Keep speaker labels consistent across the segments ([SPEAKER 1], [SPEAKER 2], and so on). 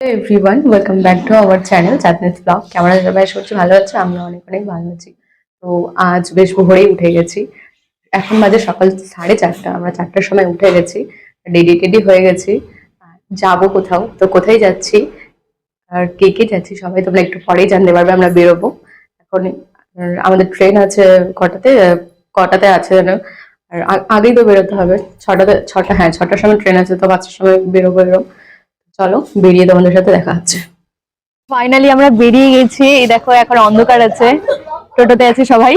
[SPEAKER 1] Everyone, welcome back to our channel Chandni's blog. কেমন আছে সবাই? করছি ভালো আছে, আমি অনেক অনেক ভালো আছি। তো আজ বেশ ভোরেই উঠে গেছি। এখন বাজে সকাল 4:30। আমরা 4টার সময় উঠে গেছি, রেডি টেডি হয়ে গেছি। যাবো কোথাও, তো কোথায় যাচ্ছি আর কে কে যাচ্ছি সবাই তোমরা একটু পরেই জানতে পারবে। আমরা বেরোবো এখন। আমাদের ট্রেন আছে কটাতে, কটাতে আছে যেন, আর আগেই তো বেরোতে হবে। ছটা, হ্যাঁ 6টার সময় ট্রেন আছে, তো 5টার সময় বেরোবো এরকম। চলো বেরিয়ে তোমাদের সাথে দেখা হচ্ছে। ফাইনালি আমরা বেরিয়ে গেছি। এই দেখো এখন অন্ধকার আছে, টোটোতে আছে সবাই।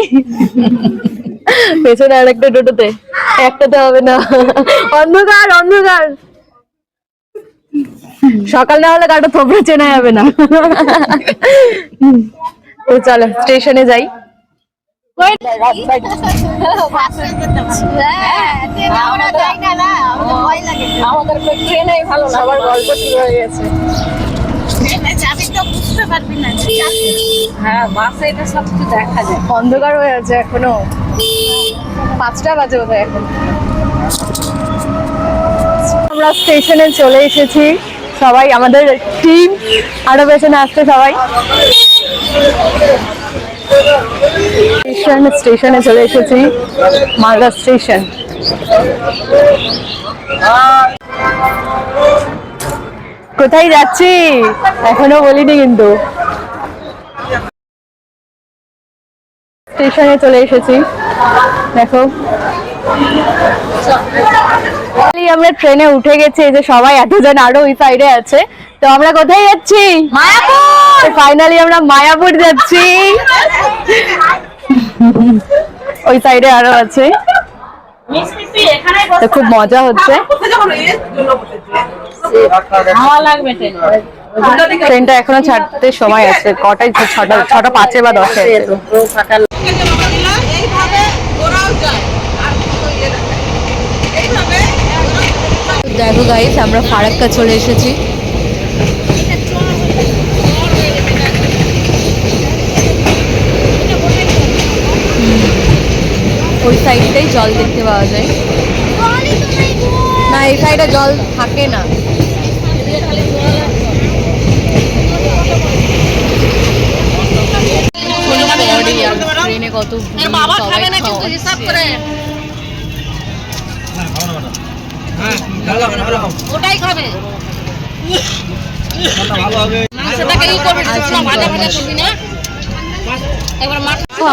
[SPEAKER 1] পেছনে আর একটা টোটোতে, একটাতে হবে না, অন্ধকার অন্ধকার। সকাল না হলে কারো থোবড়া চেনা যাবে না। তো চলো স্টেশনে যাই। সবার গল্প শুরু হয়ে গেছে। অন্ধকার হয়ে আছে, এখনো 5টা বাজে বোধ হয় এখন। আমরা স্টেশনে চলে এসেছি, সবাই আমাদের টিম আরো পেছনে আসছে সবাই। স্টেশনে চলে এসেছি, মালদা স্টেশন। কোথায় যাচ্ছি এখনো বলিনি, কিন্তু স্টেশনে চলে এসেছি। দেখো আমরা ট্রেনে উঠে গেছি, এই যে সবাই এতজন আরো ওই সাইডে আছে। তো আমরা কোথায় যাচ্ছি? মায়াপুর। ফাইনালি আমরা মায়াপুর যাচ্ছি। ওই সাইডে আরো আছে, তো খুব মজা হচ্ছে। ট্রেনটা এখনো ছাড়তে সময় আছে, কটায়? 6:05 বা 10 আছে। দেখো গাইস, আমরা ফারাক্কা চলে এসেছি। ওই সাইডটাই জল দেখতে পাওয়া যায় না, এই সাইডে জল থাকে না। ট্রেনে কত ওটাই খাবে।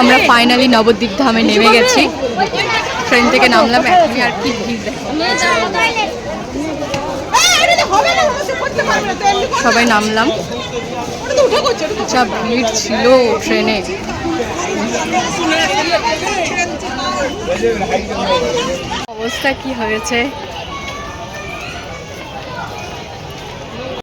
[SPEAKER 1] আমরা ফাইনালি নবদ্বীপ ধামে নেমে গেছি। ট্রেন থেকে নামলাম, এখনই আর কি ভিড় দেখো। সবাই নামলাম, যা ভিড় ছিল ট্রেনে। অবস্থা কি হয়েছে